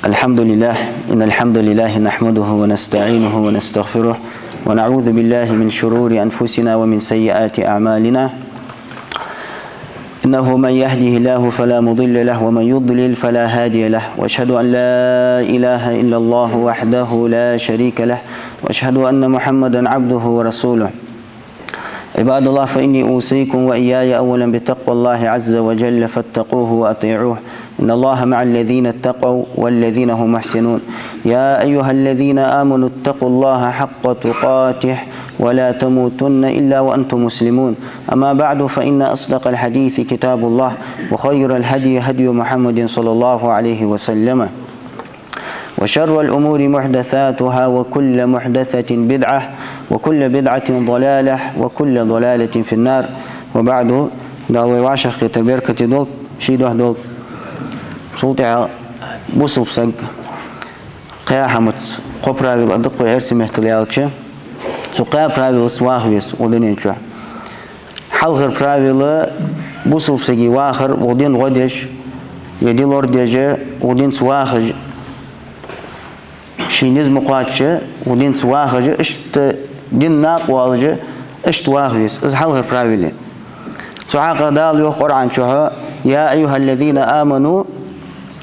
الحمد لله إن الحمد لله نحمده ونستعينه ونستغفره ونعوذ بالله من شرور أنفسنا ومن سيئات أعمالنا إنه من يهده الله فلا مضل له ومن يضلل فلا هادي له وأشهد أن لا إله إلا الله وحده لا شريك له وأشهد أن محمدا عبده ورسوله عباد الله فإني أوصيكم وإياي أولا بتقوى الله عز وجل فاتقوه وأطيعوه إن الله مع الذين اتقوا والذين هم محسنون يا أيها الذين آمنوا اتقوا الله حق تقاته ولا تموتن إلا وأنتم مسلمون أما بعد فإن أصدق الحديث كتاب الله وخير الهدي هدي محمد صلى الله عليه وسلم وشر الأمور محدثاتها وكل محدثة بدعة وكل بدعة ضلالة وكل ضلالة في النار وبعد دعوة وعشق تبركة دول شيدوه دول صوتي بصوب سق قياحمت قبرا بالأدق وإرسي مهتليالك سقيا برابيل سواهويس ودنينشوا حلغر برابيل بصوب سقي واخر ودين غدش يدي لورديجة ودين سواخج شينيز مقاتشة ودين سواخج اشت دين ناقوالجة اشت واهويس از حلغر برابيل سعاق دال يو قرآن شوها يا أيها الذين آمنوا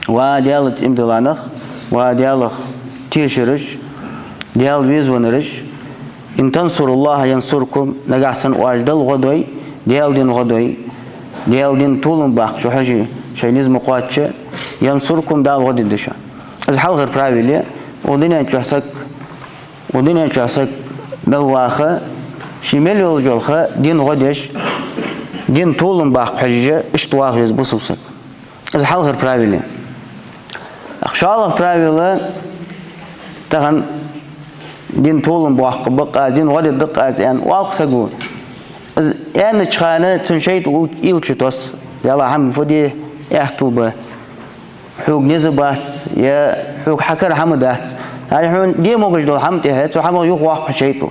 وديالت امدلانخ وديالخ تيشرش ديال ويزونرش إن تنصروا الله ينصركم نجحسن واجدل غدوي ديال دين غدوي ديال دين طولن باق شو حاجة شينيز مقاتشة ينصركم دال غد الدشان از حلغر برابيلية ودنيا تشاسك بالواخة شمال والجولخة دين غدش دين طولن باق حاجة اشتواخ يزبصوسك از حلغر برابيلية أخشالله برابيلية تغن دين طولن باق بقى دين غد الدق از يعني واقسقو يعني تشخانة تنشيت وإلشتوس يلا هم فدي يحتوبة حوق نزبات يا حوق حكر حمدات هاي حون دي موجود دول حمد هات وحمد يوق واقع شيطو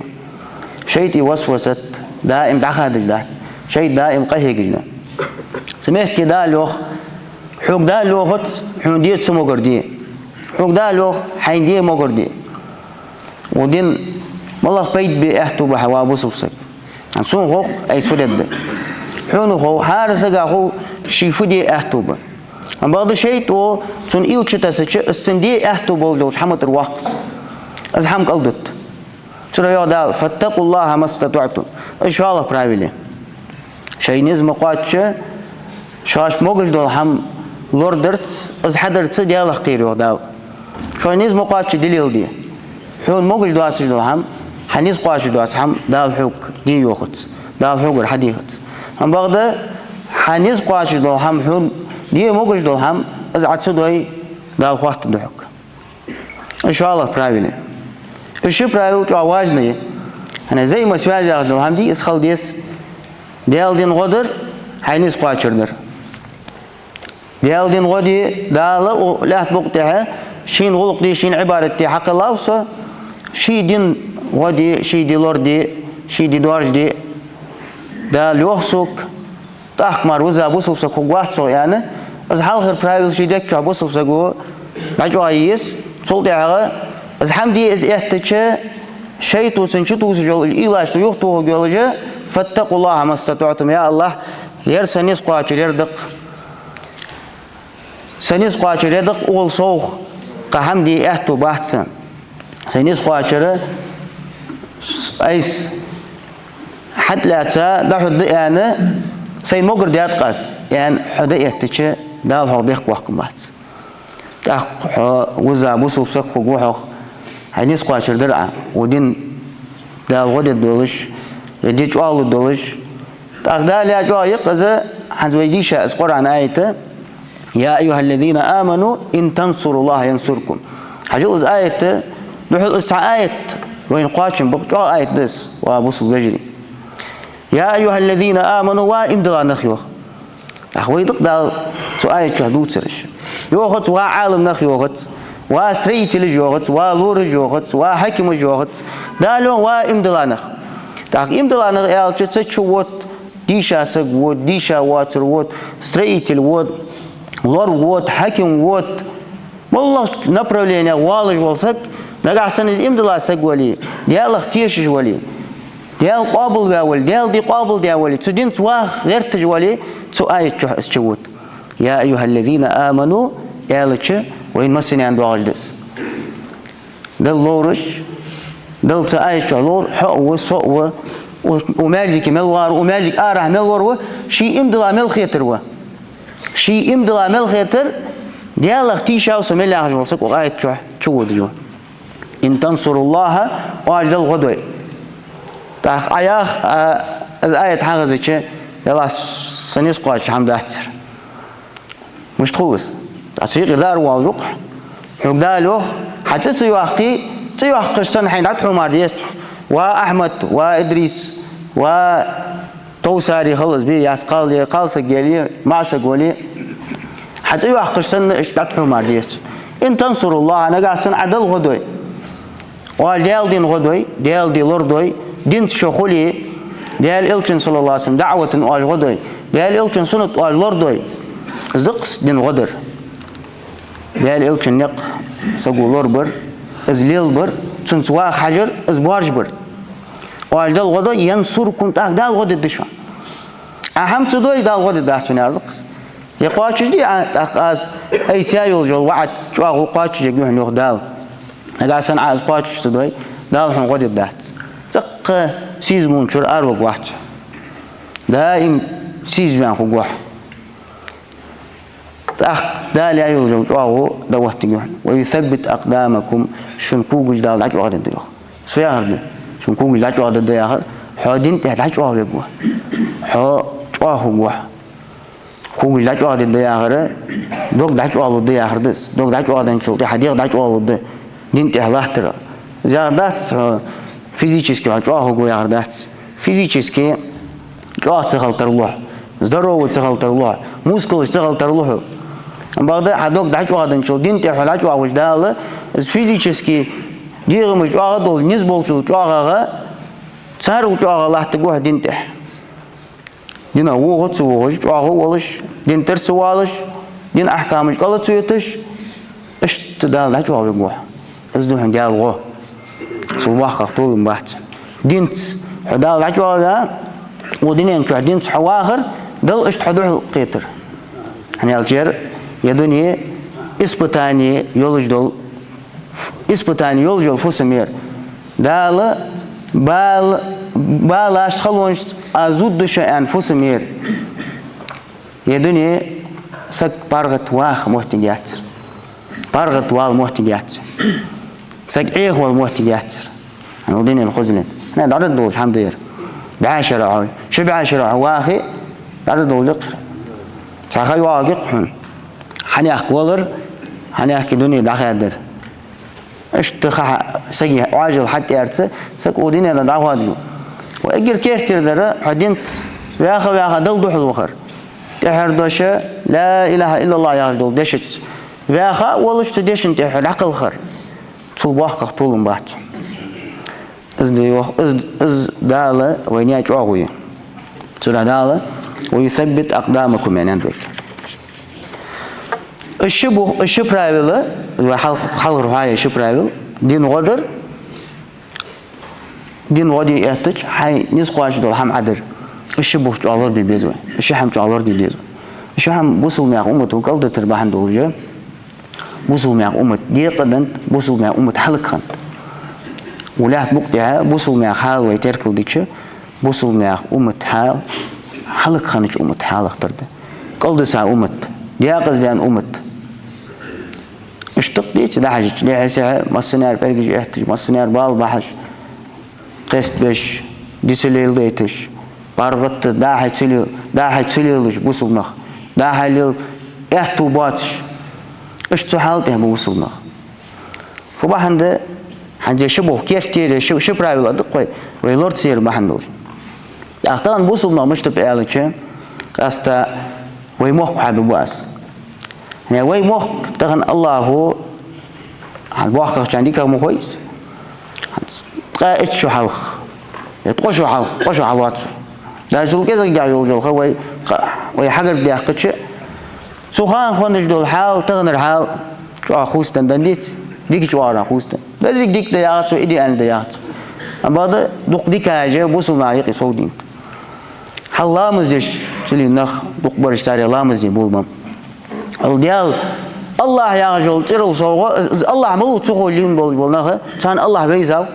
شيطي وسوست دائم دخل دجلات شيء دائم قهي جدا سمعت كده لوخ حوق ده لوخت حون دي تسمو قردي حوق ده لوخ حين دي مو قردي ودين والله بيت بأحتو بحوا بصبصك عن سون خوق أي سفرد حون خو حارس جاهو شيفو دي أحتو ب عن بعض شيء تو سون إيو تشتاسة السندي أحتو بولدوش حمد الوقت أزحم قلدت ترى يا دال فاتقوا الله ما استطعتم إن شاء الله برايفلي شيء نزم قاتشة شاش موجود دول هم لوردرت أز حدرت ديال خير يا دال شيء نزم قاتشة دليل دي حون موجود دواتش دول هم حنيز قاتشة دواتش هم دال حوك دي يوخت دال حوك الحديقت هم بعده حنيز قاتشة دول هم حون دي موجود دول هم أز عتسدوي دال خوات دوحك إن شاء الله برايفلي الشيء برايفل تعواجني أنا زي ما سواجي أخذ هم دي إسخال ديس ديال دين غدر حينيز قاتشردر ديال دين غدي دال لا تبقتها شين غلق دي شين عبارة دي حق الله وصا شي دين غدي شي دي لور دي شي دي دوارج دي دال يوخسوك تأخمر وزا بوسوك سكو قواتسو يعني از حال غير برايفل شي ديك شو بوسوك سكو نجوايس صلتي على از حمدي از احتجا شيء توسنشتو سجول الإيلاش يوختو جولجا فاتقوا الله ما استطعتم يا الله يرسنيس قاتل يردق سنيس قاتل يردق أول صوخ قحمدي احتو بحثا سنيس قاتل أيس حد لا تسا ده حد يعني سين مقر ديات قاس يعني حد احتجا ده هو بيخ وحكم بحث تأخ وزع بوسو بسك وجوحه هنيس قاتل درعة ودين ده الغد دولش يديك أول الدولش تأخذها لي أجواء يقظة حزويديشة أذكر عن آية يا أيها الذين آمنوا إن تنصروا الله ينصركم حجوز آية بحول استع آية وين قاتشم بقى آية دس وابوس بجري يا أيها الذين آمنوا وإمدلا نخيوخ أخوي دقدال سو آية شهدود سرش يوخت وعالم نخيوخت وستريت الجوخت ولور الجوخت وحكم الجوخت دالو وإمدلا نخ تاقيم دلنا يا تشتشو وات ديشا سق وات ديشا واتر وات ستريت الوات لور وات حكم وات والله направление والج болсак нагасаны имдила сагвали диалах тешиш вали диал قابل вали диал ди قابل دي вали цудин цвах гертж вали цу аят чухсчут يا أيها الذين آمنوا يالچ وين مسني عند واجدس دل لورش دل تأيش لور حق وصق وماجيك ملوار وماجيك آرح ملوار شيء إمدلا مل خيتر شيء إمدلا مل خيتر ديالك تيشا وسمي الله جل وعلا شو ديو إن تنصر الله واجد الغدوي تاخ أياخ الآية حاجة زي كذا يلا سنيس قاش حمد أحسر مش تخلص تصير دار والروق حقداله حتى تيوحقي السنة حين عدحوا مارديس وأحمد وإدريس وتوساري خلص بي ياسقال قال سجلي ما سجولي حتى يوحقي السنة عدحوا مارديس إن تنصر الله أنا قاسن عدل غدوي وديال دين غدوي ديال دي لردوي دين تشخولي ديال إلتن صلى الله عليه وسلم دعوة وال غدوي ديال إلتن سنة وال لردوي زقس دين غدر ديال إلتن نق سقول لربر إزليل بر تنسوا حجر إزبارج بر وال غدوي ينصركم تاع دال غد الدشوا أهم تدوي دال غد الدشوا نارقص يقاتش دي أقاس أي سيايل جو وعد شو أقول قاتش يجوه نخدال قاسن عاز قاتش تدوي دال حن غد الدهت تق سيزمون شر أروق واحد دائم سيزمان خو واحد تأخ دال يجوه جو دوت جوه ويثبت أقدامكم شنكوج دال عج واحد الديوه سفيا هرد شنكوج عج واحد الديوه حادين تحت عج واحد جوه حا جوه واحد كوج عج واحد الديوه دوق عج واحد الديوه هردس دوق عج واحد نشوف حديق عج واحد دين تحلاحترا زاردات فيزيكيسكي عجوه جوياردات فيزيكيسكي جوه تغلطر الله здорово تغلطر الله موسكل تغلطر الله بعد حدوك دعجوه دنشل دين تحلاجوه وجدال فيزيكيسكي ديرم جوه دول نسبول جوه صار جوه الله تجوه دين تح دين هو تسوه جوه ولش دين ترسوالش دين أحكامش قالت سويتش إيش تدال دعجوه جوه أزدوهن جال غو صباح قطول مبات دينت حدال عجوة ودينين شو دينت حواخر دل إيش حدوه قيتر يعني الجير يدوني إسبتاني يولج دل إسبتاني يولج الفوسمير دال بال أشخلونش أزود شيء فوسمير يدوني سك بارغت واخ محتاجات بارغت وال محتاجات سجعيه هو المحتاجات أنا وديني الخزنة أنا عدد دول الحمد لله بعشرة عاوي شو بعشرة واخي عدد دول ذكر ساخي واقع حن حني أخولر حني أحكي دنيا داخل إيش تخا سجى عاجل حتى أرسل سك وديني لا دعوة ديو وأجر كيرتير درا حدينت وياخا دل دوح الوخر تحر دوشة لا إله إلا الله يا دول دشت وياخا ولش تدشن تحر عقل خر صباح قطول مبات إز دالة وينياج عوية سورة دالة ويثبت أقدامكم يعني عندك الشبرايل حل رهاية الشبرايل دين غدر دين غدي يأتج حي نسقاش دول هم عدر الشبه تعالر بالبيزوي الشحم تعالر بالبيزوي الشحم بوصل مع أمته قلد تربحن دول جا بوصل مع أمة ديقدن بوصل مع أمة حلقن ولا بقطعها بوصل مع حال ويتركل ديتش بوصل مع أمة حال حلقنش أمة حال اخترت قلد سع أمة ديقز لأن أمة اشتق ديت ده حاجة ليه سع مصنع برجع احتج مصنع بال بحش قست بش ديسليل ديتش بارغت ده حتسليلش بوصل نخ ده حليل احتوباتش إيش تحالته بوصلنا فبحند حنجي شبه كيرتير شبراي ولا دقوي ويلورد سير بحندل أختان بوصلنا مش تبقى لك أستا ويموك حبيب واس يعني ويموك تغن الله هو الواقع عندك مو كويس تقاعد شو حلخ يتقشوا حلخ قشوا حلوات ده شو كذا جايو جو ويحجر بدي أحكي سوخان خونج دول حال تغنر حال شو خوستن دنديت ديك جوارا خوستن بدك ديك ديات وإدي أنا ديات أما هذا دق ديك حاجة بوصل معيق يسودين حلا مزدش تلي نخ دق برشتاري الله مزدي بولمم الديال الله يا رجل ترى صوغ الله مو تقول لين بولناه كان الله بيزاو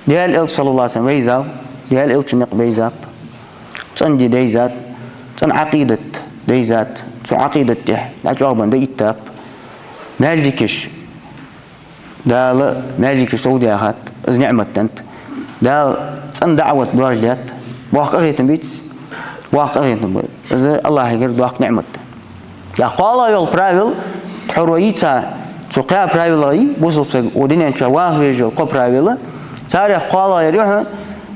ديال إل صلى الله عليه وسلم بيزاو ديال إل تنق بيزاب تندي ديزات تن عقيدة ديزات تو عقيدة تح لا جوابن ديتاب مالكش دال مالك سعودي أخذ إز نعمة تنت دال تن دعوة دوارجات واقع تنبيت واقع تنبيت إذا الله يقدر واقع نعمة يا قال يا البرايفل حرويتا تقع برايفل أي بوصل ودين شواه يجوا قبرايفل تاريخ قال يريح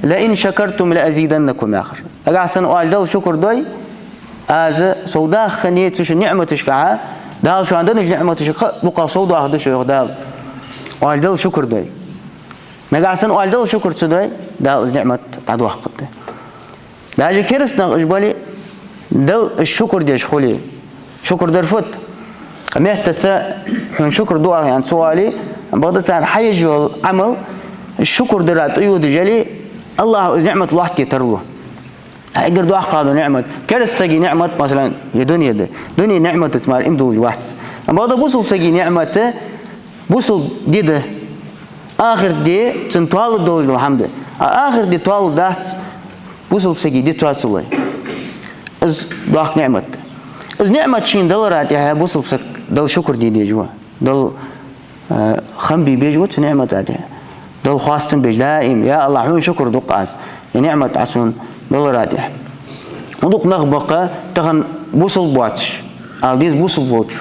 لئن شكرتم لأزيدنكم آخر أجعسن والدل شكر دوي از سودا خنيت شو نعمتش كعا دال شو عندنا نعمتش بقى سودا هذا شو دال والدل شكر دوي نجعسن والدل شكر سدوي دال نعمة بعد وقت داجي كرسنا إجبالي دل الشكر ديش خلي شكر درفت مهت تسا حن شكر دعاء يعني سؤالي بغض عن حيج والعمل الشكر درات أيود جلي الله نعمة الله تروه أقدر دعاء قالوا نعمة كرس تجي نعمة مثلا يا دنيا ده دنيا نعمة تسمع الإمدو الواحد أما هذا بوصل تجي نعمة بوصل دي ده آخر دي تنطال الدول الحمد آخر دي طال دات بوصل تجي دي توصل إز دعاء نعمة إز نعمة شين دولارات يا بوصل بسك دل شكر دي جوا دل خنبي بيجوا نعمة هذه دل خواستن بجلائم يا الله حون شكر دقاس نعمة عسون دولارات يا ودق نخبق تغن بوصل بواتش عالديز بوصل بواتش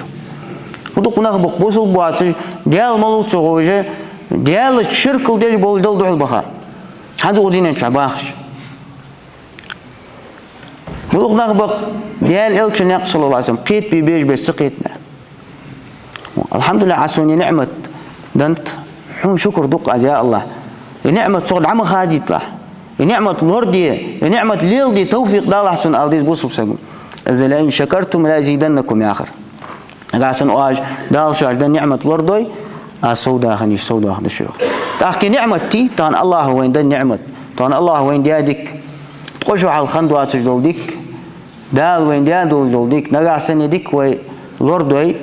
ودق نخبق بوصل بواتش ديال ملوك سوغوجة ديال الشركل ديال بول دل دحل بخا هذا ودينا شعباخش ودق نخبق ديال إلكشن يق صلى الله عليه وسلم قيت بيبيج بسقيتنا الحمد لله عسوني نعمة دنت حون شكر دق يا الله نعمة صغد عم خاديت له نعمة الوردية نعمة الليل دي توفيق دال حسن أرضيز بوصل بسقم إذا لئن شكرتم لأزيدنكم يا آخر قاسن أواج دال شعر دن نعمة الوردوي سودا خنيش سودا خد الشيوخ تحكي نعمة تي تان الله وين دن نعمة تان الله وين ديادك تخشوا على الخندوات تجدول ديك دال وين ديادول ديك نقاسن يديك وي الوردوي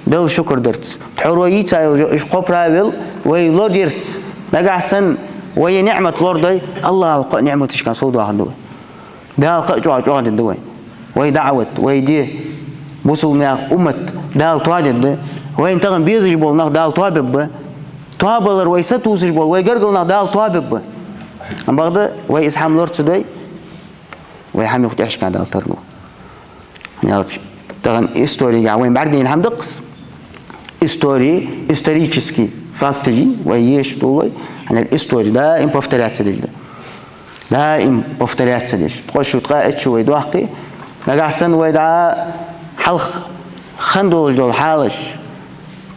دل شكر درت تحرويتا إيش قبراول وي لوديرت نقاسن وهي نعمة لوردي الله نعمة إيش كان صودا هندوي ده جوا الدوي وهي دعوة وهي دي بوصل مع أمة ده التواجد ده وين تغن بيزج بول نخ ده التوابب توابلر وهي ستوزج بول وهي جرجل نخ ده التوابب أم بعد وهي إسحام لورد سدوي وهي حمي خد إيش كان ده الترلو يعني تغن إستوري وين بعدين هم دقس исторический фактори وهيش طولي يعني الإستوري دائم повторяется ليش دائم повторяется ليش تخش وتقاعد شوي دوحكي نجحسن ويدعى حلق خندول جول حالش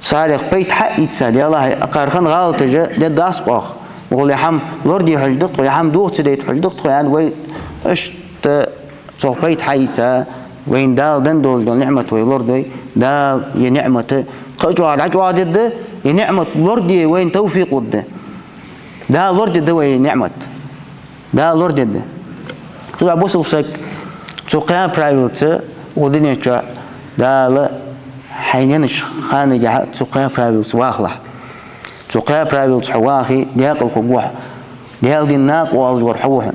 صارخ بيت حق يتسال يلا أقارخن غلط جا ده داس قاخ وقول يا حم لوردي حجدت ويا حم دوت سديت حجدت يعني وين إيش تصو بيت حق يتسال وين دال دندول دول نعمة ويلوردي دال ينعمة قجوا العجوا ده ينعمة لوردي وين توفيق وده ده لوردي ده وين نعمة ده لوردي ده تلا بوصل سك سوقيا برايفت ودنيا شا ده لا حينينش خانة جه سوقيا برايفت واخله سوقيا برايفت حواخي دياق القبوح دياق الناق والجور حوهن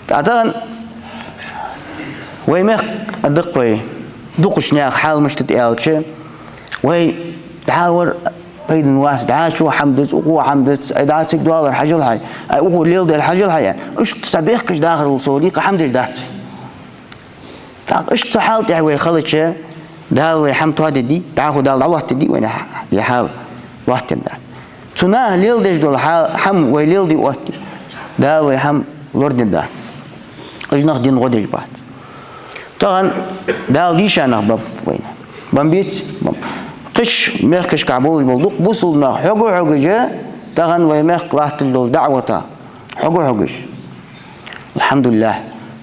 تعتقد ويمخ الدقوي دقش ناق حال مش تتقالش وي تعاور بيد الناس تعال شو حمدت وقوة حمدت إذا تقدر الحاجة الحاجة وقول ليل ده الحاجة الحاجة إيش تسبيحكش داخل الصوديق حمد الدات إيش تحال تعوي خلتش ده حمد هذا دي تعاخد على الله تدي وين يحال واحد الدات تناه ليل ده جدول حم وليل دي واحد ده ويحم ورد الدات إيش ناخدين غدش بعد طبعا ده ليش أنا باب وين بمبيت قش ميخش كعبول البلدوق بوصل ما حقو جاء تغن ويميخ قلعت الدعوة حقو الحمد لله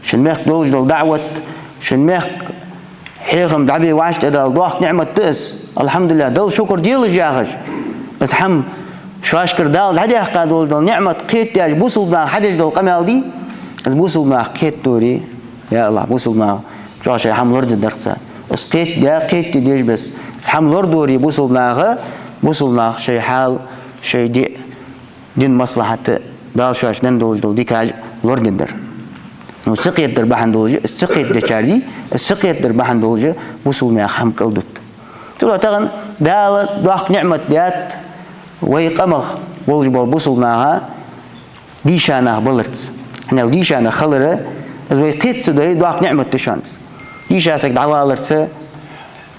شن ميخ دوج دعوة شن ميخ حيخم دعبي وعشت إذا الضوح نعمة تأس الحمد لله دل شكر ديل جاهج بس حم شاشكر دال هدي قادول دل نعمة قيت يا بوصل ما حدش دل قمال دي بس بوصل ما قيت دوري يا الله بوصل ما جاش حم لورد الدرجة بس قيت ده قيت ديش بس حم لورد دوري بوصل ما شيء حال شيء دين مصلحة دال شاش دول دي كاج لورد الدر وسقيت در بحن دولجة السقيت دشاردي السقيت در بحن دولجة بوصل ما حم كلدت تقول تغن دال ضاق نعمة ديات ويقمغ بولج بوصل معها دي شانه بلرت هنا دي شانه خلره از ويقيت سدي ضاق نعمة تشانس دي شاسك دعوة لرت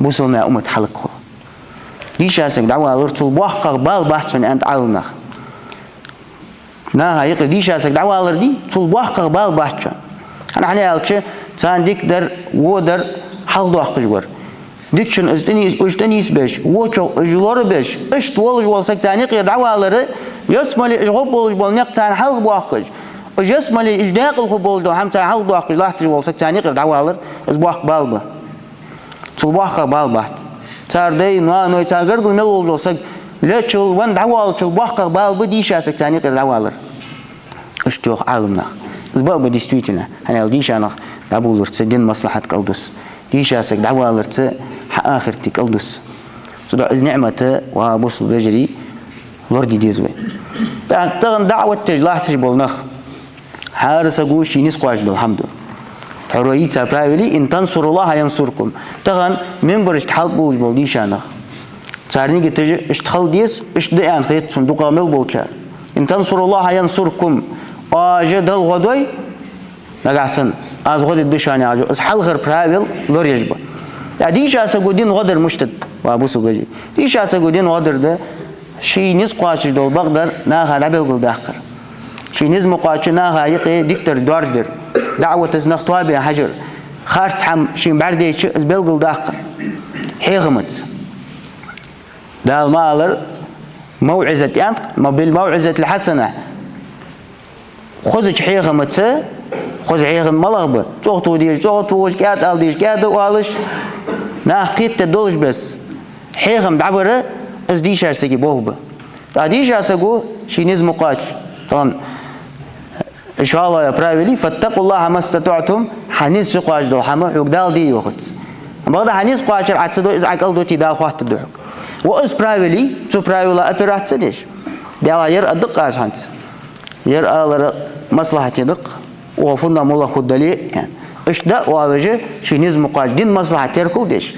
بوصل مع أمة حلقه دي شاسك دعوة لرت البحق بال بحثن أنت علمنا ناها يقي دي شاسك دعوة لردي البحق بال بحثن أنا حنيالك تان ديك در ودر حل ضاق جور ديكشن استنيس بيش ووشو جلور بيش اشت ولج والسك تاني قير دعوالر يسمل غب ولج بالنق تان حل بواقج ويسمل اجداق الخبول دو هم تان حل بواقج لاحت والسك تاني قير دعوالر از بواق بالبه تلبواق بالبه تار دي نو تاغر قل مل والسك لتشل وان دعوال تلبواق بالبه دي شاسك تاني قير دعوالر اشتو عالمنا از بابا ديستويتنا انا ديش انا دابولر تدين مصلحه قلدس ديش اسك دعوة لرت آخر تك ألدس صدق إز نعمته وبوصل بجري لوردي ديزوي تغن دعوة تجلاح تجبل نخ حارس أقول شيء نسقاش له الحمد حرية سبرايلي إن تنصر الله ينصركم تغن من برج حلق بول جبل ديش أنا صارني قلت اشتخل ديس اشتدأن خيط صندوق مل بولشار إن تنصر الله ينصركم أجد الغدوي نقعسن از غد الدشاني عجو از حل غير برايل لور يجبا ديش اسا قدين غدر مشتد وابوسو قجي ديش اسا قدين غدر ده شي نز قاش دول بقدر ناها لعبل قل داخر شي نز مقاش ناها يقي دكتور دوردر دعوة ازنخ توابي حجر خارج حم شي بعد از بلقل داخر حيغمت دال مالر موعزة يعني ما بالموعزة الحسنة خذج حيغمت خذ عيغن ملغبة توقتو ديش توقتو كات al ديش كات وعالش ناقيت تدولش بس حيغم دعبرة از ديش هرسكي بوهبة ديش هرسكو شي نزمو قاش طبعا إن شاء الله يا برايولي فاتقوا الله ما استطعتم حنيز قاش دو حما حوق دال دي يوخت بعد حنيز قاش عتسدو إذا عقل دوتي دال خواهت الدحك وإز برايولي تو برايولا أبيرات سديش دال ير أدق قاش هانت ير آلر مصلحة يدق وفنا مولا خدلي يعني إيش ده وعالجه شيء نزم قاش دين مصلحة تركل ديش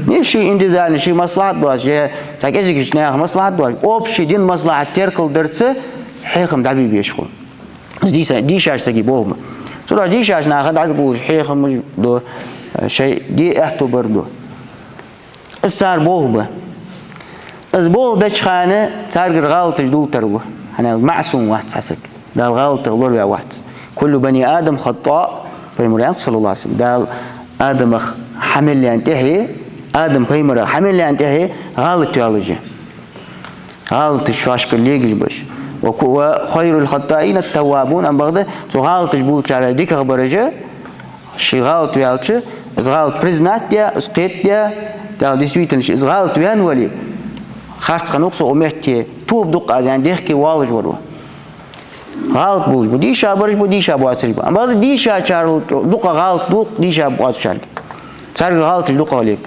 نيش شيء إنديفيدوال شيء مصلحة دواش جه تاكيزك إيش نياه مصلحة دواش أوب شيء دين مصلحة تركل درسه حيكم دعبي بيشكل ديش عش سكي بوهم صراحة ديش عش ناخد عقبوش حيكم دو شيء دي اعتبر دو السار بوهم البوه بتشخانة تارجر غلط الدول تروه أنا المعصوم واحد حسك ده الغلط غلور يا واحد كل بني آدم خطاء بيمران صلى الله عليه وسلم ده آدم حمل ينتهي آدم بيمر حمل ينتهي غلط يالجه غلط الشاشك اللي يجي بش وخير الخطائين التوابون أم بغده تو غلط يقول على ديك خبرجه شي غلط يالجه إز غلط بريزنات يا إسقيت يا ده ديسويتن إز غلط وين ولي خاص خنوقص ومهتي توب دق يعني ديك والج ورو غلط بوج بديشا برج بديشا بواتريب أما هذا ديشا شارو دقة غلط دق ديشا بواتشال صار غلط دقة عليك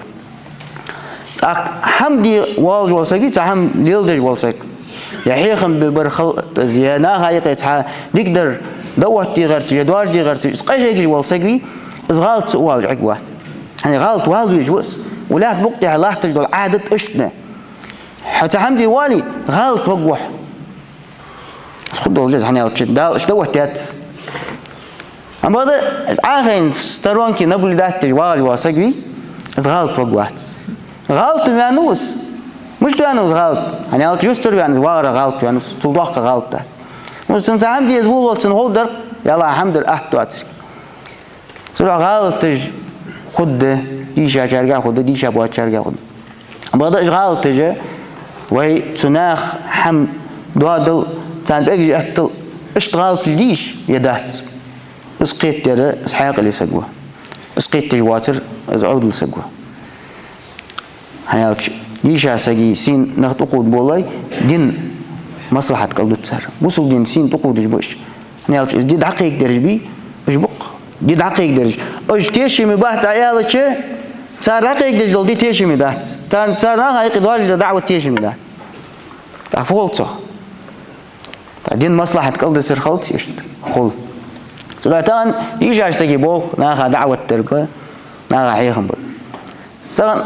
حمدي والج والسقي تهم ليلدج والسق يحيخم ببرخل زيانا هاي قيتها دقدر دوت تغير جدوار تغير اسقي هيك والسقي غلط والج عقبه يعني غلط والج يجوز ولا تبقي على تجدول عادة اشتنا حتى حمدي والي غلط وقوح خدوا الجزء حني أركض ده إيش دوّه تيات أما هذا عاهين سترون كي نقول ده تجوال واسقي غلط وقوات غلط يانوس مش يانوس غلط يعني أركض يستر يعني وارا غلط يانوس تضاق غلط ده مش أنت عمدي يزبول وتنهودر يلا الحمد لله أحد سرع غلط تج خد ديشة شرجع خد ديشة بوات شرجع خد أما هذا إيش غلط تج وهي تناخ حم دوادل كان بيجي أحتل اشتغل في الجيش يدات اسقيت ترى اسحاق اللي سقوه اسقيت الواتر از عود اللي سقوه هيالك ديشا سجي سين نخطقود بولاي دين مصلحة قلدت سر وصل دين سين تقود جبوش نيالش دي دقيق درج بي اجبق دي دقيق درج اج تيشي مباحت عيالك صار دقيق درج دي تيشي مدات صار ناها يقدر دعوة تيشي مدات تعفولته دين مصلحة قلد سر خلط يشت خل سلطان ديشا سجي بول ناها دعوة تربة ناها حيهم بول طبعا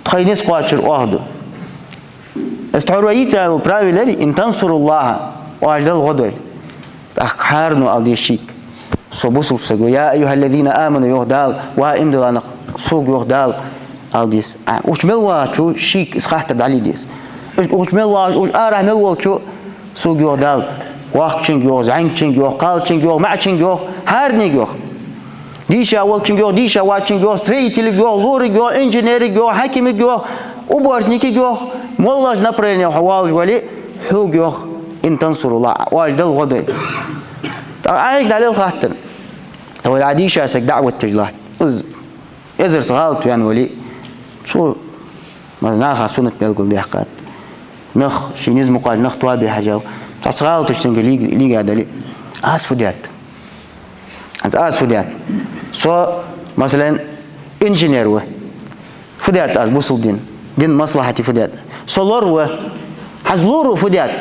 تخينيس قاتشر واحدو استعرويت البراويلري إن تنصروا الله وأجل الغدوي تأخرنا على الشيك صبوسوا بسجوا يا أيها الذين آمنوا يهدال وإم دلنا سوق يهدال على ديس وش ملوا شو شيك إسخات على ديس وش ملوا وش أراه ملوا شو سوق يهدال واقشين يوه زعنشين يوه قالشين يوه معشين يوه هارني يوه ديشا والشين يوه ديشا واتشين يوه ستريتيل يوه لوري يوه إنجنير يوه حكيم يوه وبارتنيك يوه والله نبرين حوالج ولي حوق يوه إن تنصروا الله واجد الغداء عايق دليل خاطر هو العديشة سك دعوة تجلات إذا صغالت يعني ولي شو ما ناخذ سنة بيلقول دي حقات نخ شينيز مقال نخ توابي حاجة تصغالت تشتنق ليجا دليل فديات أنت فديات سو مثلا إنجنير وه فديات بوصل دين مصلحتي فديات سولور و حزلور فديات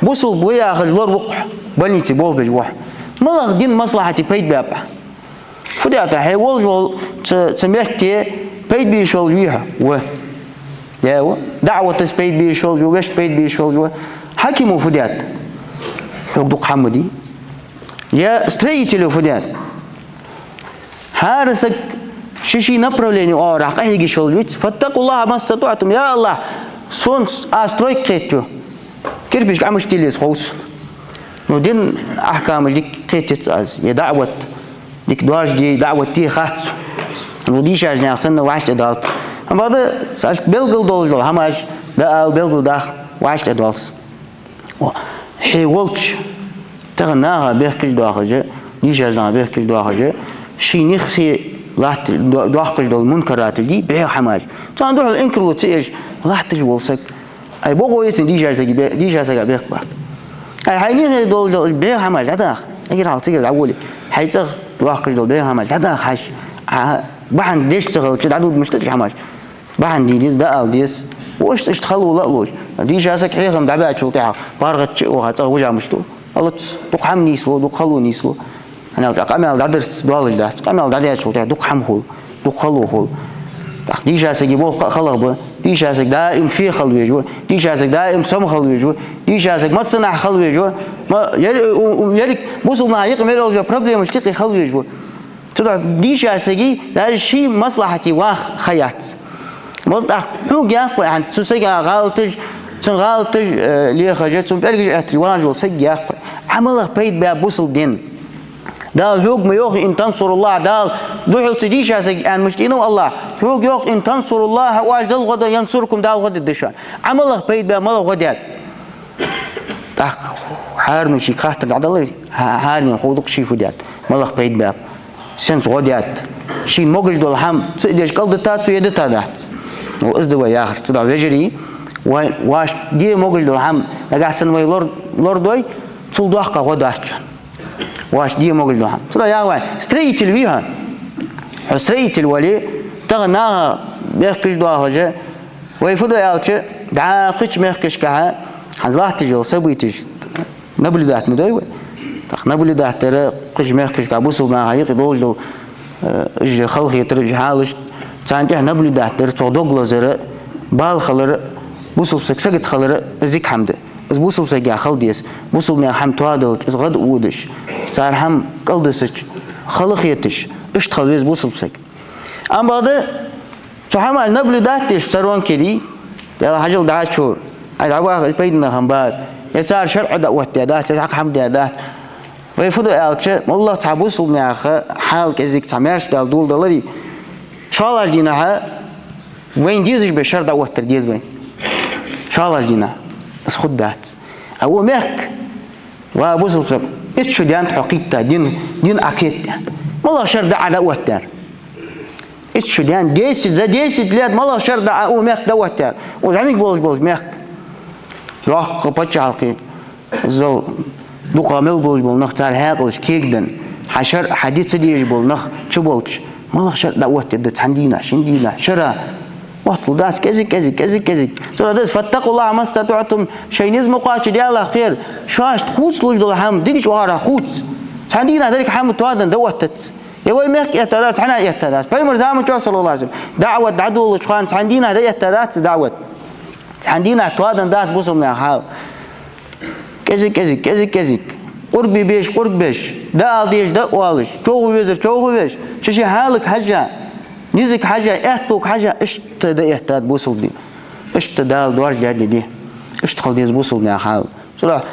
بوصل بويا آخر لور وقح بنيتي بول بجوح ملغ دين مصلحتي بيت بابا فديات حيول جول تسميحتي بيت بيشول جوها و ياو دعوة تسبيت بيشول جو وش بيت بيشول جو حكيمو فديات حقوق حمدي يا ستريتي له فديات هارسك شيشي نبروليني راح قاعد يشول جوت فاتقوا الله ما استطعتم يا الله سونس استرويك كيتو كيربيش عمش تيليس خوس ودين احكام اللي كيتت از يا دعوه ديك دواج دي دعوه تي خاتس وديش اج ناسن واش ادالت اما هذا ساش بلغل دول هماش دا بلغل دا واش ادالت هي ولش تغناها بيحكي دواخجه ديش اجنا بيحكي دواخجه شي نخسي لات دواخج دول منكرات دي بيه حماش تان دوح الانكر وتيج الله تجولسك اي بوغو يسن ديجا سجا بيك بعد اي حيني دول بيه حماش هذا اجي على تيجي الاولي حيتغ دواخج دول بيه حماش هذا حاش بحن ديش تغل كده عدود مشترك حماش بحن ديس دا ديس واش اشتخلوا لا لوج ديجا سك حيهم دعبات شو تاع بارغت وهات وجا مشتو الله دوق حم نيسو دوق خلو نيسو أنا قامل دادرس دوالج ده قامل داديات شو تاع دوق حم هول دوق خلو هول ديشا سك يبوه خلق ديشا سك دائم في خلو يجوا ديشا سك دائم سم خلو يجوا ديشا سك ما تصنع خلو يجوا ما يلك بوصلنا يقمل وجا بروبلم مشتقي خلو يجوا تدع ديشا سكي ده شيء مصلحتي واخ خيات ما حوق ياخو عن تسجع غالطج تغالطج ليه خرجت بلغ احتواج وسج ياخو عمله بيت بوصل دين دال حوق ما يوخ إن تنصر الله دال دوحل تديش عن مشتينه الله حوق يوخ إن تنصر الله واجد الغدا ينصركم دال غدا الدشان عمله بيت بمله غدات تاخ حارن شي خاطر عدل حارن خودق شي فدات مله بيت باب سنس غدات شي مقل دول هم تديش قلدتات ويدتها دات وازدوا يا اخر تدع وجري واش دي مقل دول هم لقى سن وي لورد وي تول دوخ غدات واش دي مقل دوهم ترى يا وين ستريت الويها ستريت الولي تغناها بيحكي دوها جا ويفضل يالك دعاقش ميحكش كها حنزلاه تجي سبوي تجي نبل دات مدوي تخ نبل دات ترى قش ميحكش كابوس ما هيك دول دو اج خلخي ترجع حالش تانجه نبل دات ترى تودوغ لزر بال خلر بوسو سكسكت خلر زيك حمده از بوصل سجى خلديس بوصل من حم توادل از غد ودش صار حم قلدسك خلقيتش اشتغل بيز بوصل سك ام بعد شو حمل نبل داتش سرون كدي يلا حجل دات شو العوا البيدنا همبار يصار شرع دعوت دات حق حمد دات ويفضل الش والله تعبوصل من اخ حال كزيك تعمرش دال دول دلري شالر دينها وين ديزش بشر دعوت ترديز وين شالر دينها خد دات أو مهك وابوزل بسك إتشو ديان حقيقة دين عقيدة والله شر ده على وتر إيش يعني 10 ليت مالله شرط أو ميخ دوتها وزعميك بولش ميخ راح قبضش حلقي زل دقامل بولش نختار هاقلش كيكدن حشر حديث سديش بول نخ شبولش مالله شرط دوتها ده عندينا شندينا شرا وقت داس كذي ترى ده فاتقوا الله ما استطعتم شيء نزم قاتش دي الله خير شاش خوص لوج دول هم ديش وارا خوص عندينا ذلك حمد توادن دوتت يوي ميك يتدات حنا يتدات بيمر زعما توصل الله لازم دعوة دعدو لشخان عندنا ده يتدات دعوة عندنا توادن داس بوسم يا حال كذي قرب بيش ده ديش ده والش شو بيش شي حالك حاجة نيزك حاجة احتوك حاجة اشت ده يحتاج بوصل دي اشت ده دوار جدي دي اشت خلديز بوصل يا حال صراحة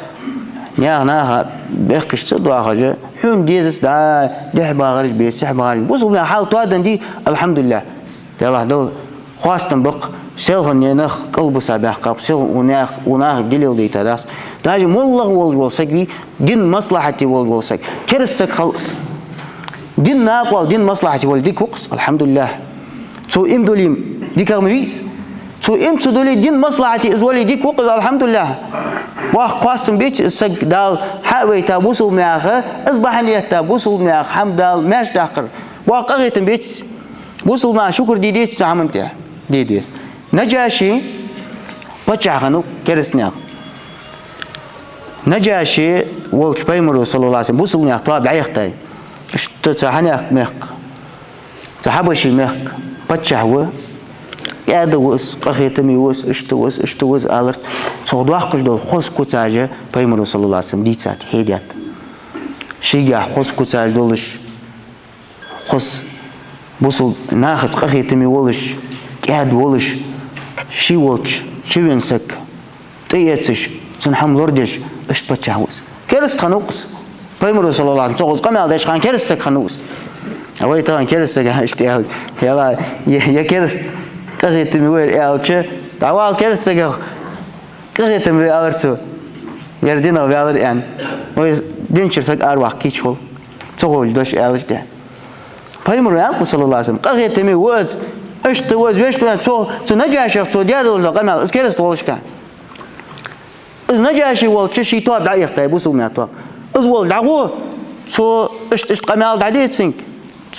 يا ناها بيحكش صدوا حاجة حين ديزس ده باغرج بيسح باغرج بوصل يا حال توادن دي الحمد لله ده الله دول خواستن بق سيلهن ينخ قلب سابح قاب سيل وناخ دليل دي تداس ده مولغ والسك بي دين مصلحتي والسك كرسك خلص دين ناقوال دين مصلحتي والديك وقص الحمد لله سو ام دوليم ديك امريس سو ام دولي دين مصلحتي ازولي ديك وقص الحمد لله واخ خواستن بيت السك دال حاوي تابوسو مياخه اصبح نيتا بوسو مياخ حمدال ماش داخر واخ قغيتن بيت بوسو ما شكر دي ديت عملتها دي نجاشي بچاغنو كرسنيا نجاشي والك بيمرو صلى الله عليه وسلم بوسو مياخ طاب عيختاي تتحنيك ميخ تحبشي ميخ بتشهوه يادوس قخيتمي وس اشتوس ألرت صدواقش دول خص كتاجة بيمر صلى الله عليه وسلم ديتات هيدات شيجا خص كتاج دولش خص بوصل ناخد قخيتمي ولش كاد ولش شي ولش شي ينسك تيتش سنحم لردش اش بتشهوس كرست خنوقس بيمر صلى الله عليه وسلم صوص قمع داش خان كرستك خنوس أوي طبعا كرستك اشتيال يلا يا كرست كذا وير أوتش تعال كرستك كذا تمويل أورتو يردينا ويالر يعني ويدينشرسك أروح كيشول تقول دوش أوتش ده بيمر صلى الله عليه وسلم كذا تمويل وز اشتوز ويش تو نجاشي تو ديادو ولا قمع كرست ولش كان إذا نجاشي ولش شيء تواب دعيق تاي بوسو مياتوا أزول دعوه تو اشت قمال دعيت سينك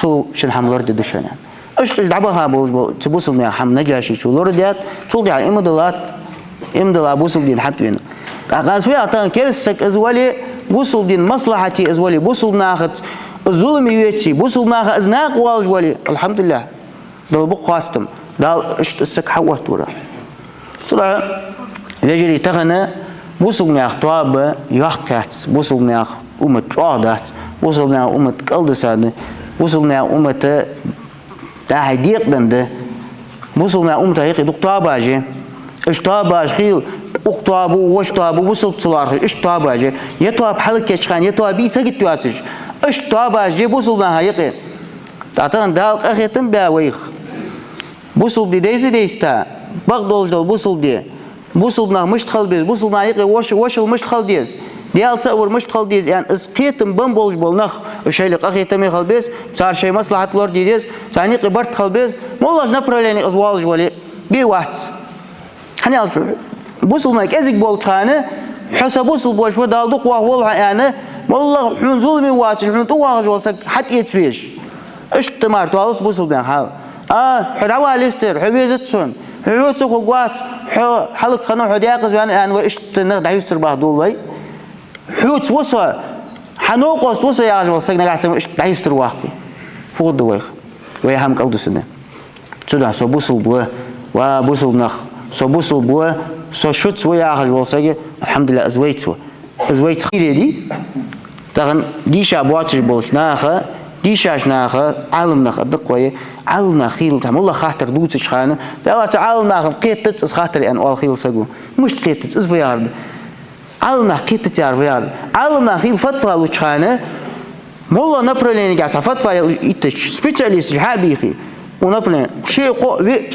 تو شن حمل ورد دشنا اشت دعبها بول تبوسل ميا حم نجاشي شو لورديات تو دع إمدلا بوسل دين حتى وين أقاس ويا تان كرسك أزولي بوسل دين مصلحتي أزولي بوسل ناخد الظلم يوتي بوسل ناخد أزناق والجولي الحمد لله دل بقاستم دل اشت السك حوه تورا صراحة يجري تغنى بوصل ناخ طاب يحكات بوصل ناخ عادات بوصل ناخ قلدسان بوصل ناخ تهديق دنده بوصل ناخ هيك طاباجي اش طاباج خيل اقطابو وش طابو بوصل صلار اش طاباجي يطاب حلقه شخان يطابي سكت تواسش اش طاباجي بوصل ناخ هيك تعتقد دال اخيتم باويخ بوصل دي ديستا بغدول دول بوصل دي بوصلنا مش تخلبيز بوصلنا يقي وش مش تخلديز ديال تصور مش تخلديز يعني اسقيتم بمبولج بولنخ الشيء اللي قخيتم يخلبيز صار شيء مصلحة لور ديز ثاني قبرت خلبيز والله نبرليني ازوالج ولي بي وات حني بوصلنا كازك بول كانه حسب بوصل بوش ودالدق والله يعني والله حون ظلمي وات حون تواج وسك حتى يتفيش اشتمرت والله بوصل حال حدوا ليستر حبيزتسون حوتك وقوات حلق خنوع حديقز يعني وإشت نقد عيسر بعض دولي حوت وصل حنوقص وصل يا رجل سجن قاسم إشت عيسر واقي فوق الدويخ وياهم قلدو سنة تدا سو بوصل بوه وبوصل نخ سو بوصل بوه سو شوت ويا رجل سجن الحمد لله أزويت خيري دي تغن ديشا بواتش بولش ناخه ديشاش ناخه عالم ناخه دقوية عالنا خيل تعمل الله خاطر دوتش خانة ده تعالنا قيتت خاطر أن أول خيل سجوا مش قيتت إزفيارد عالنا قيتت يارفيارد عالنا خيل فتوى لوتشخانة والله نبرلين جالس فتوى يتش سبيشاليست حبيخي ونبرلين شيء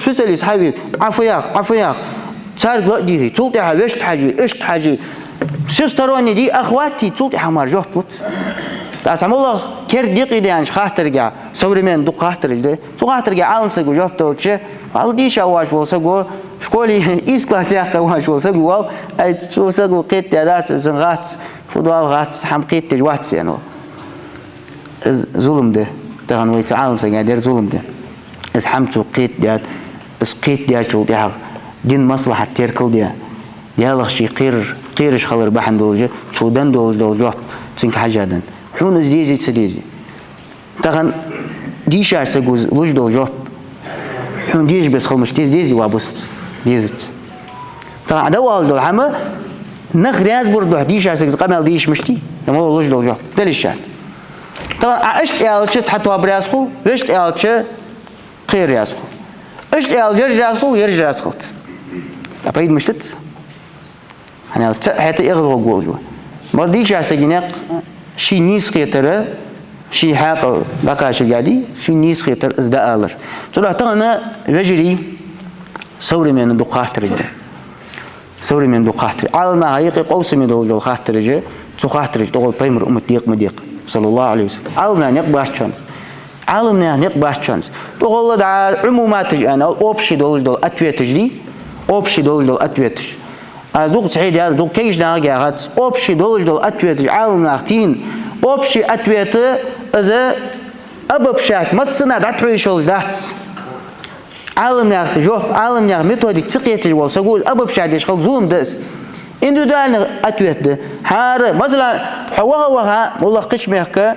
سبيشاليست حبيخ عفياق صار قديري تلقي حبيشت حاجة إشت حاجة سيستروني دي أخواتي تلقي حمار جوه بلت تعمل الله كرديق إذا خاطرجع سوريمن دو خاطرجده سو خاطرجع عالم سجوا جاب توجه على ديش أواش وسجوا شكولي إيس كلاس يا أواش وسجوا أي سو سجوا قيت يادات زنغات فضوال غات حم قيت تجوات يعني ظلم ده تغنوا يتعامل سجى دير ظلم ده إذا حمتوا قيت ديات إذا قيت ديات شو ديها دين مصلحة تركل ديا ديالله شيء قيرش خلر بحن دولجة شودن دولجة تنك حاجة حون زديزي تسديزي تغن ديش عسجوز لوج دولجة حون ديش بس خلمش ديزي وابوس ديزت طبعا دول دول حما نخرياز برضو ديش عسجوز قمل ديش مشتي لما لوج دولجة ده الشات طبعا عشت يالش حتى وابرياسخو عشت يالش خير ياسخو عشت يالش يرجع ياسخوت أبيد مشتت أنا حتى يغلب جوجو ما ديش عسجناق شي نيس خيتره شي حاقه بقى شجادي شي نيس خيتر ازدا آلر صراحة أنا رجلي سوري من دو خاطرجة سوري من دو خاطر على ما هيك قوس من دو خاطرجة تو خاطرج تقول بيمر ديق مديق صلى الله عليه وسلم علمنا نقباش شانس علمنا نقباش شانس تقول ده عمومات أنا أوبشي دول أتويتج لي أوبشي دول أتويتج أذوق سعيد يا ذوق كيش ناقعات أوبشي دول أتويتج علمنا أختين أوبشي أتويت إذا أبب شاك مسنا دعتوي شول دات علمنا جوف علمنا متودي تقيتج والسقول أبب شاك يشغل زوم دس إندو دالنا أتويت ده حار مثلا حوها والله قش ميحكا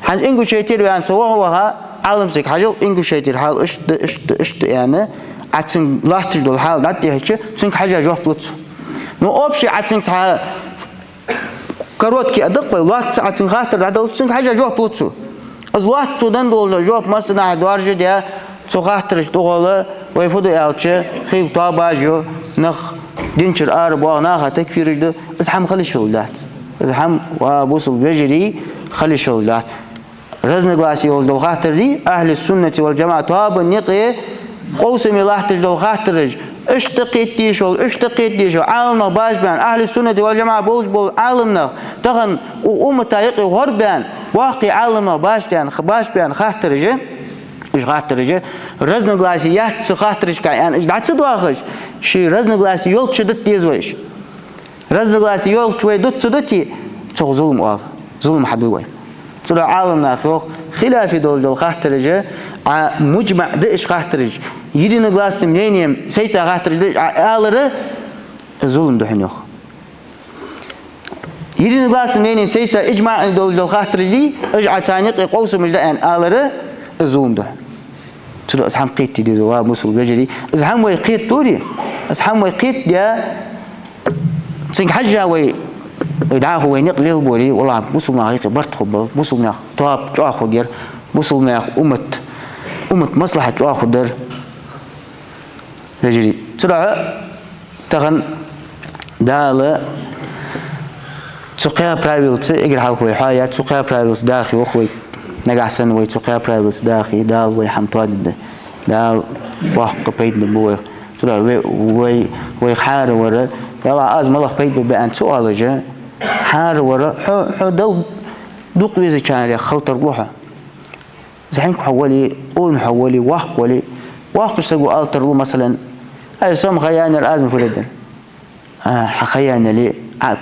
حن إنجو شيتير يعني سوها علم سك حاجل إنجو شيتير حال إشت يعني عتسن لاحتج دول حال داتي هيك سنك حاجة جوف بلتو نو أوبشي عتسن تها كروت كي أدق والوقت عتسن خاطر هذا سنك حاجة جوف بلتو الوقت سودان دول جوف مثلا دوارجة ده سو خاطرش دوغلا ويفودو يالش خيل طاباجو نخ دينشر أربعة ناخا تكفير ده بس حم خلي شغلات بس حم وبوصل بجري خلي شغلات رزن قاسي ولد خاطر دي أهل السنة والجماعة طاب النقي قوسم الله تجدل خاطرج اشتقيت ديشو عالمنا باش بان أهل السنة والجماعة بول عالمنا تغن وأمتا يقي غربان واقي عالمنا باش بان خاطرج إيش خاطرج رزن قاسي يحت خاطرج يعني إيش دعت سدواخش شي رزن قاسي يولك شدت ديزويش رزن قاسي يولك شوي دوت سدتي سو ظلم ظلم حدوي ترى عالمنا خلافي دول خاطرج مجمع دش خاطرج يدين قلاس منين سيتا خاطرج آلره ظلم دحنيخ يدين قلاس منين سيتا إجماع دول خاطرج دي إجع تانيق قوس مجدان آلره ظلم ده ترى أسحم قيت دي زواب مسل بجري أسحم ويقيت دوري أسحم ويقيت يا سنك حاجة يدعاه وينق ليه بوري والله مسلم هيك برت خبل مسلم طاب تأخذ جر مسلم أمة مصلحة تأخذ در يجري ترى تغن دالة تسقيا برايفلت إجر حلق ويحياة تسقيا برايفلت داخل وخوي نجح سنة ويتسقيا برايفلت داخل دال ويحمطاد دال واحد بيت ببوه ترى ويحار ورا يلا أزم الله بيت ببأن سؤال جا حار ورا حو دوق ويزي كان يا خلطر روحه زحينك حولي أون حولي واق يسقوا ألتر رو مثلا أي سام خيانة الأزم فلدن خيانة لي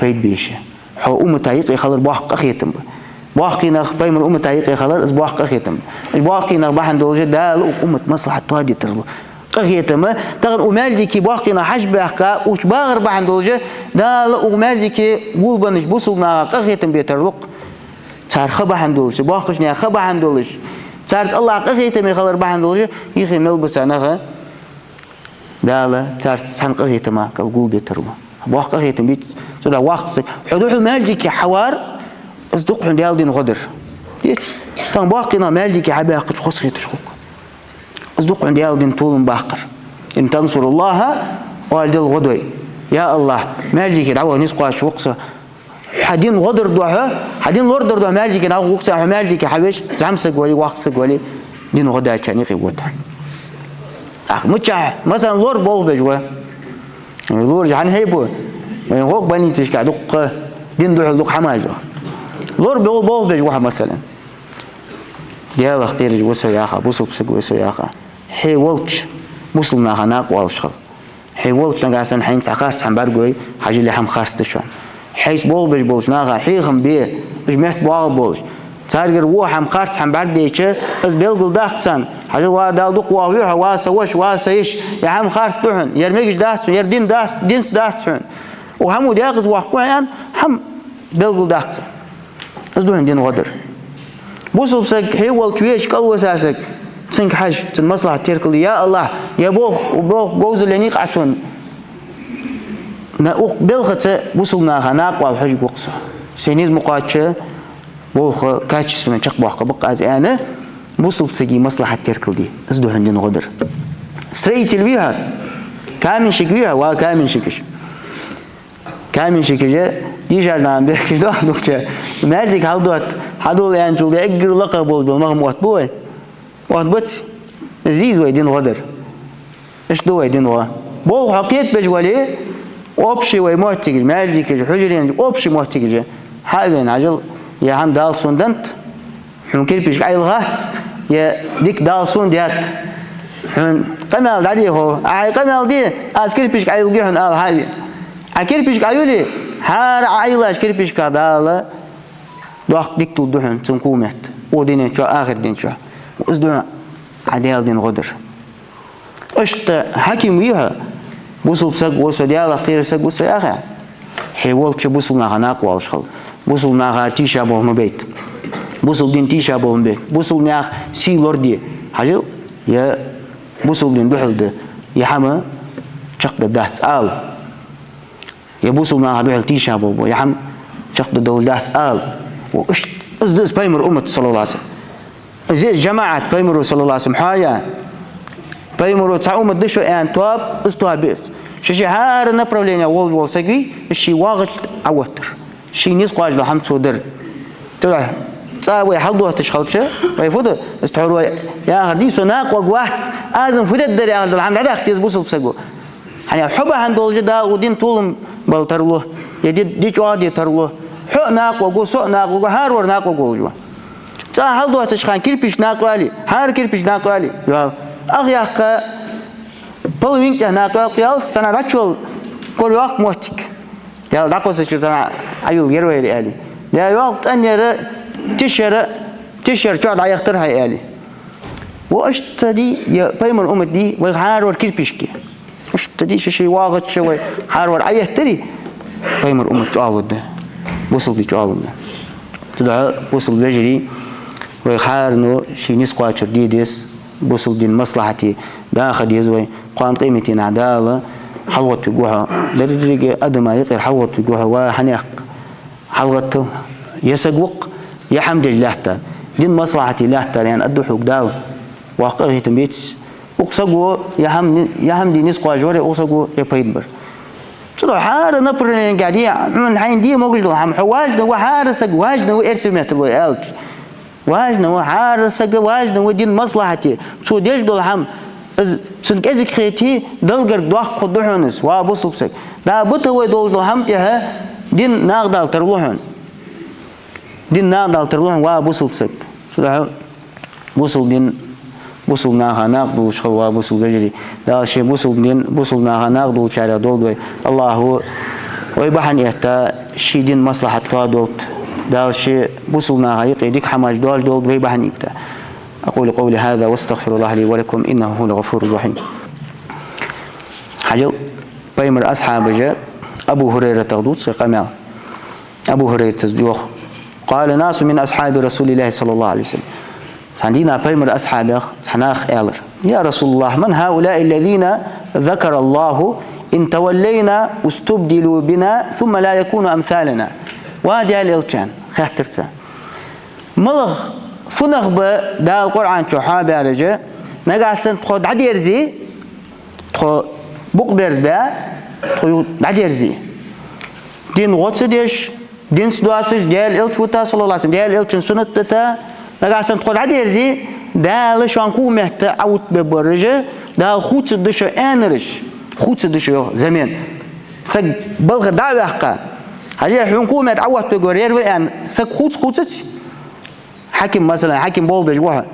بيت بيشه حو تايق خلر واق أخيتم واقي نخ بيمر تايق خلر واق أخيتم واقي نخ بحن دولجة دال مصلحة توادي ترلو قخيتم تغن أمالدي كي باقينا حجبه كا وش باغر بحن دولجة دال أمالدي كي قلبنش بوصلنا قخيتم بيترلق صار خبحن دولجة باقش نيا خبحن دولجة صارت الله قخيتم يخلر بحن دولجة يخي ملبس عنها دال صارت سان قخيتم كالقول بيترلق باق قخيتم بيت سودا وقت حدوح المالدي كي حوار اصدق عند يالدين غدر ديت تان باقينا مالدي كي حبه قش خص يتشقق أصدق عند يالدين طول باقر إن تنصر الله والد الغدوي يا الله مالجي كده عوا نسقاش وقصة حدين غدر دوها حدين لوردر دوها مالجي كده عوا وقصة مالجي كحبش زعمسك ولي وقصك ولي دين غدا كان يقوتها متشع مثلا لور بول بجوا لور جان هيبو هو بني تشكع دق دين دوح دق حماجه لور بول بجوا مثلا ديال اختيرج وسو ياخا بوسل بسق وسو ياخا حي ولش بوسل ناخا ناق والشخل حي ولش نقاسن حين تعخارس حن برقوي حاجة اللي حم خارس تشون حيس بول بيش بولش ناخا حيخم بيه بيش مهت بواغ بولش تارجر وو حم خارس حم برديش از بيلقل داختسان حاجة وا دال دوق واغيوها واسا وش واسا ايش يا حم خارس بحن يرميش داختسون يردين دينس داختسون وهمو داغز واقوان حم بيلقل داختسان از دوهن دين غدر بوصل بسك هي والكويش كل وساسك تنك حاج تن مصلحة تيركل يا الله يا بوخ جوز اللي نيق عسون نأخ بلغة بوصلنا خناق والحج وقصة سينيز مقاتشة بوخ كاتش سنة شق بوخ بقى از أنا بوصل بسكي مصلحة تيركل دي أصدو هندين غدر سريت البيها كامن شكويها وكامن شكش كامن شكجة دي جالنا بيحكي ده دكتور مالك هدول يعني جل أجر لقب بالمهم واتبوه واتبت زيز ويدين غدر إيش دو ويدين غا بول حقيقة بجوالي أبشي ويموتيج مالك حجرين أبشي موتيج حابين عجل يا هم دال سوندنت ممكن بيش عيل غات يا ديك دال سونديات قمال دادي هو قمال دي أذكر بيش عيل جهن هاي أكير بيش عيولي هار عيل أذكر بيش كذا دوخ ديك تودهن تنكومت ودين شو آخر دين شو وأصدق عديال دين غدر أشت حكيم وياها بوصل بسق وصل ديال خير سق وصل آخر حيولك شو بوصل ناقناق والشخل بوصل ناقا تيشا بهم بيت بوصل دين تيشا بهم بيت بوصل ناق سي لوردي حاجة يا بوصل دين دحل ده يحمى شق دهت آل يا بوصل ناقا دحل تيشا بهم يحمى شق دول دهت آل وإيش أصدق بيمر أمة صلى الله عليه وسلم زي جماعة بيمر صلى الله عليه وسلم حياة بيمر تعوم الدشو أن تواب استوى بيس شيء هار نبرولين وول سجي الشيء واقع عوتر شيء نسقاج لحم صدر ترى تساوي حلوة تشخلش ويفوت استحروا يا هردي سناق وقواحت آزم فدت دري عند الحمد لله اختيز بوسل بسجو يعني حبه عندول جدا ودين طولم بالترلوه يدي ديش عادي ترلوه حق ناق وقو سوق ناق وقو هار ور ناق وقو جوا تا حلوة تشخان كيربيش ناق والي هار كيربيش ناق والي يا أخي أخ بلوينك ناق والي قيال تنا داشول كل وقت موتك يا داكوس تنا أيول غيره اللي يا وقت أن يرى تشر تعد عيخترها اللي وأشتدي يا بيمر أمة دي وهار ور كيربيشكي أشتدي شيء واقع شوي هار ور عيختري بيمر أمة تعود ده بوصل بيجعلنا تدعى بوصل بيجري ويخارنو شيء نسقى شديدس بوصل دين مصلحتي داخل يزوي قام قيمتي نعدالة حلوة تجوها درجة أدم يقر حلوة تجوها وحنيق حلوة يسقوق يحمد الله تا دين مصلحتي الله تا يعني أدو حق دال واقعه تميتس أقصقو يهم دي نسقى جوري أقصقو يبيدبر تلو حار نبرن قاعدين من حين دي موجود هم حواجنا وحارسك واجنا وإرسمت الوالد واجنا وحارسك واجنا ودين مصلحتي شو ديش دول هم سنك إزك خيتي دلقر دوخ قدوحنس وابوصبسك دا بتوي دول هم تها دين ناقدال تروحن دين ناقدال تروحن وابوصبسك شو بوصل دين بوصل ناها ناقدو شخوا بوصل بجري دا شيء بوصل دين بوصل ناها ناقدو شارع دول الله ويبحن يهتا شي دين مصلحة دولت دا شيء بوصل ناها يقيدك حماج دول ويبحن يبتا أقول قولي هذا واستغفر الله لي ولكم إنه هو الغفور الرحيم حجل بيمر أصحاب جاء أبو هريرة تغدوت سيقامل أبو هريرة تزدوخ قال ناس من أصحاب رسول الله صلى الله عليه وسلم عندنا بيمر أصحابه حناخ آلر يا رسول الله من هؤلاء الذين ذكر الله إن تولينا واستبدلوا بنا ثم لا يكون أمثالنا وهذه الإلتان خاطرته ملغ فنغ دا القرآن شحاب رجع نقاسن تخد عديرزي تخ بقبرز با تخ عديرزي دين غوتسديش دين سدواتش ديال إلتوتا صلى الله عليه وسلم ديال إلتن سنتتا نقاسن تخد عديرزي دا لشانكو مهتا عوت ببرجة دا خوت دشة أنرش خوت دشة زمان سج بلغ دعوة حقا هذه حكومة عوت بجورير وأن سج خوتش حكم مثلا حكم بول بجوها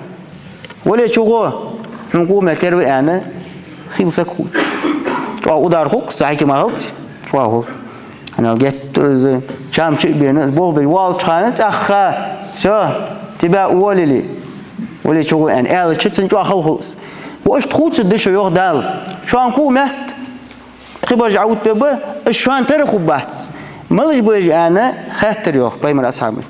ولا شغوه حكومة تروي أنا خيل سكوت ودار خوك سايك ما غلط واو أنا لقيت شام شيء بين بول بالوال كانت أخا شو تبع ولي ولا شو أنا أول شيء تنجوا خلص وإيش تخوت الدشة يخدال شو أنكو مهت خبر جعوت ببا شو أن ترى خبات ملش بيجي أنا خاطر يوخ بين أصحابي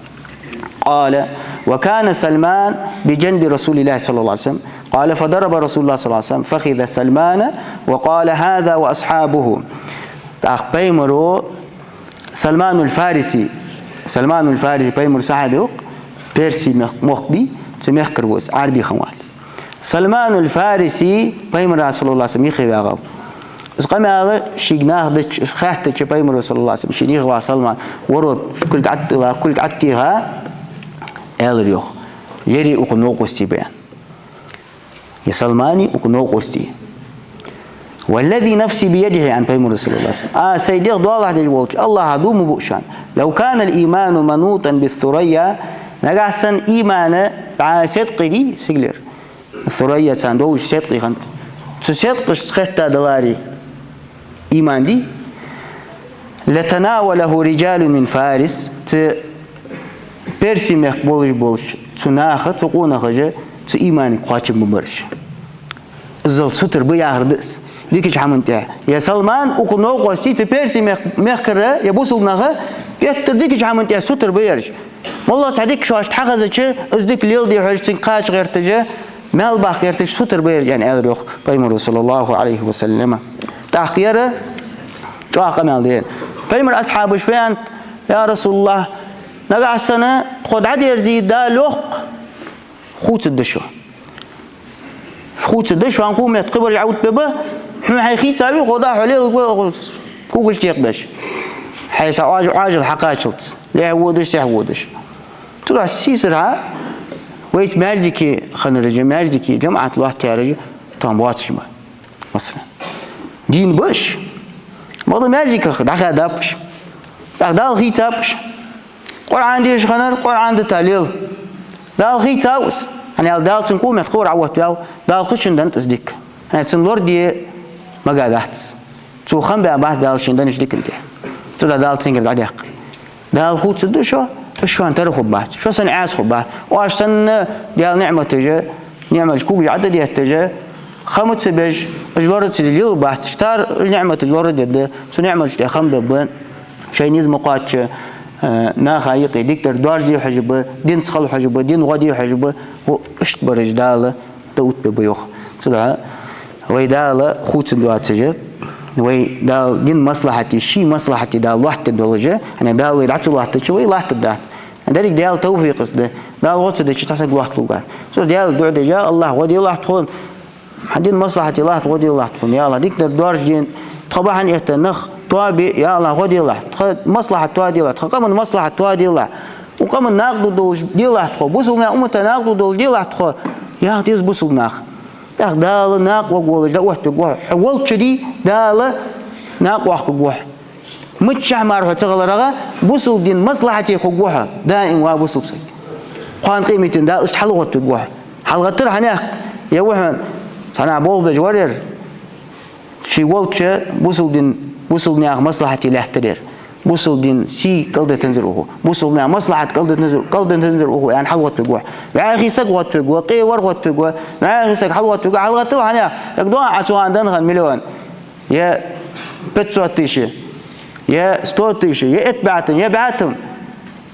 قال وكان سلمان بجنب رسول الله صلى الله عليه وسلم قال فضرب رسول الله صلى الله عليه وسلم فخذ سلمان وقال هذا وأصحابه بيمرو سلمان الفارسي بيمر صحابه بيرسي مخبي تسميه كروس عربي خوات سلمان الفارسي بيمر رسول الله صلى الله عليه وسلم يخي بيغاو قام هذا شيغناه دش خاطر بيمر رسول الله صلى الله عليه وسلم شيني غوا سلمان ورد كل قعدتها الريوخ يري وقنو قستي بيان يا سلماني وقنو قستي والذي نفسي بيده عن بيمر رسول الله صلى الله عليه وسلم سيدي الله دي الله هدوم بوشان لو كان الإيمان منوطا بالثريا نجحسن إيمانه على صدق دي سجلر الثريا تندوش صدقي خنت تصدق سخت دلاري إيمان دي لتناوله رجال من فارس بيرسي مقبولش بولش تناخ تقونا خجة تإيمان قاتش مبرش زل ستر بياردس ديكش حمنتها يا سلمان وكنو قستي تبيرسي مخكرة يبوسل نخا يتر ديكش حمنتها ستر بيرش والله تعديك شو أشت حقزتش أزدك ليل دي حجتين قاش غير تجا مال باق غير تج ستر بيرش يعني أدري بيمر صلى الله عليه وسلم تحقيره شو أقمال دين بيمر أصحابه شويان يا رسول الله نقع السنة خد عدي يرزيد دا لوق خوت الدشو هنقوم يتقبل يعود ببا حما حيخيت سابي خدا حليه كوكش تيقبش حيث عاجل حقاشلت ليه ودش تحودش تروح سيسرها ويت مالجكي خنرجي مالجكي جماعة الواحد تيارجي تنبواتش ما مثلا دين بش بعض مالجكي دخل دابش دخل خيتابش قرآن ديش خنر قرآن دتاليل دال خي تاوس أنا دال تنقوم يتقور عوض بياو دال قشن دنت أصدق أنا تنور دي ما قادت تو خم بأباس دال شن دنش ديك انتي تلا دال تنقل عديق دال خوت سدو شو أنت رخبات شو سن عاس خبات واش سن ديال نعمة تجا نعمة الكوب عدد يتجا خمت سبج أجورت سديل بات شتار نعمة أجورت جد سو نعمة شتى خم ببن شيء نيز مقاتش ناخا يقي دكتور دوار دي حجبه دين سخل حجبه دين غادي حجبه واشت برج داله توت ببيوخ صراحه وي داله خوت دوات سجه وي دال دين مصلحتي شي مصلحتي دال واحد الدرجه انا دال وي دعت واحد شوي واحد دات ذلك دال توفيق قصده دال غوت دي تحسق واحد لوقات سو دال دعد جاء الله ودي الله تكون حدين مصلحتي الله ودي الله تكون يا الله دكتور دوار جين طبعا يتنخ توابي يا الله ودي الله مصلحة توادي الله تقام مصلحة توادي الله وقام الناقد دول دي الله تخو بوسو ما أمة ناقد دول دي الله تخو يا تيز بوسو ناق دال ناق وقول ده وقت جوه حول كذي دال ناق وقت جوه متشع معرفة تغلى رغا بوسو دين مصلحتي خو جوه دائم وابوسو بسي قان قيمة دال إيش حلو وقت جوه حلقة ترى هناك يا وحن صنع بول بجوارير شي وقت بوسو دين بوصل نيا مصلحتي لا احترير بوصل دين سي قلد تنزره بوصل نيا مصلحة قلد تنزره يعني حلوة بجوع مع أخي سقوة بجوع قي ورقة بجوع مع أخي سق حلوة بجوع حلوة طبعا يا يقدون عشوان دنخن مليون يا بتسوة تيشة يا ستو تيشة يا اتبعتم يا بعتم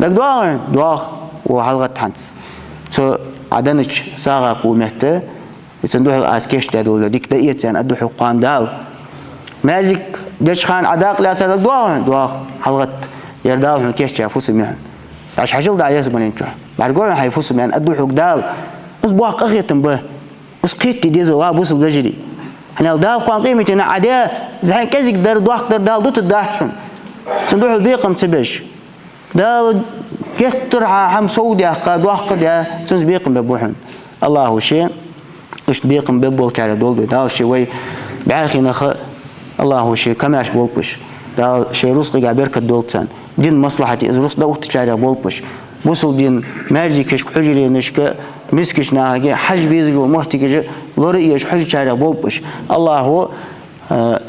يقدون دواخ وحلقة حنس سو عدنش ساغا قومته يسندوه أسكيش تدول ديك دقيقة يعني أدو حقان دال ماجيك جيش خان عداق لا تصدق دواخ حلقة يرداهم كيش شافوس مهن عش حجل دا يسمن انتو بعرقون حيفوس مهن أدو حق دال أصبح أخيتم به أسقيت دي زوا بوس بجري أنا الدال قان قيمتنا عدا زين كذي در دواخ در دال دوت الداحتهم صندوق البيقم تبش دال كتر حم سوديا قدواخ قد سنز بيقم ببوحن الله شيء إيش بيقم ببول كعلى دول بدال شوي بعاخي نخ الله شيء كماش بولبش دال شيء رزق جابر كدولتان دين مصلحتي إذا رزق دوت كعلى بولبش بوصل دين مرجي كش حجري نشك مسكش ناهجي حج بيزجو محتكج لوري يش حج شارع بولبش الله هو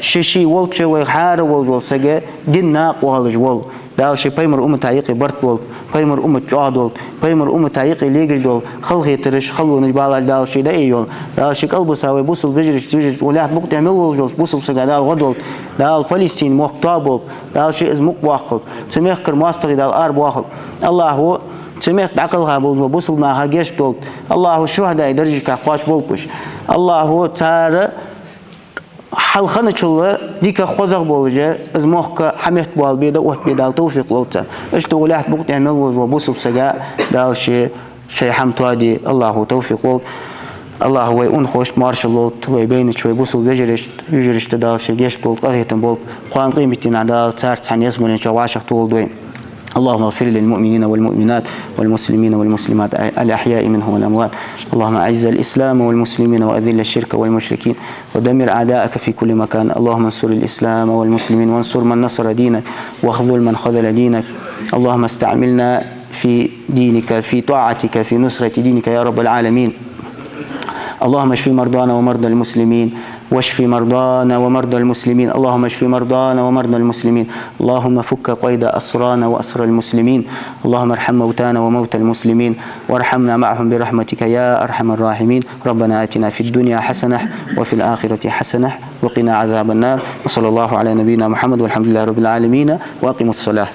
ششي ولش وحار ول سجى دين ناق وهالج ول دال شي بيمر تعيقي برت ول بيمر جاد ول بيمر تعيقي ليجر دول خلقي ترش خلو نجبال دال شي ده يول دال شي قلبه ساوي بوصل بجرش ولات بقت يعمل ول بوصل سجى دال غدول دال فلسطين مقطابل دال شي از مقواخل سميخ كرماستغي دال ارب واخل الله هو سميخ عقلها بوصل ما هاجش دول الله هو الشهداء درجة كقاش بولبش الله هو تار حل خنچله ديك خوزق بولجه از موخ حميت بول بيدا وقت بيدال توفيق لوتا اشتو لحت بقت يعمل وبوصل سجا دال شي حمتوادي الله توفيق لوت الله هو يكون خوش مارشال لوت ويبين شوي بوصل يجرش تدال شي جيش بول قضيتن بول قوان قيمتنا دال تار تعني اسمه شو عاشق طول دوين اللهم اغفر للمؤمنين والمؤمنات والمسلمين والمسلمات الأحياء منهم والأموات اللهم أعز الإسلام والمسلمين وأذل الشرك والمشركين ودمر أعداءك في كل مكان اللهم انصر الإسلام والمسلمين وانصر من نصر دينك واخذل من خذل دينك اللهم استعملنا في دينك في طاعتك في نصرة دينك يا رب العالمين اللهم اشف مرضانا ومرضى المسلمين واشف مرضانا ومرضى المسلمين اللهم اشف مرضانا ومرضى المسلمين اللهم فك قيد أسرانا وأسر المسلمين اللهم ارحم موتانا وموتى المسلمين وارحمنا معهم برحمتك يا أرحم الراحمين ربنا آتنا في الدنيا حسنة وفي الآخرة حسنة وقنا عذاب النار وصلى الله على نبينا محمد والحمد لله رب العالمين وأقيموا الصلاة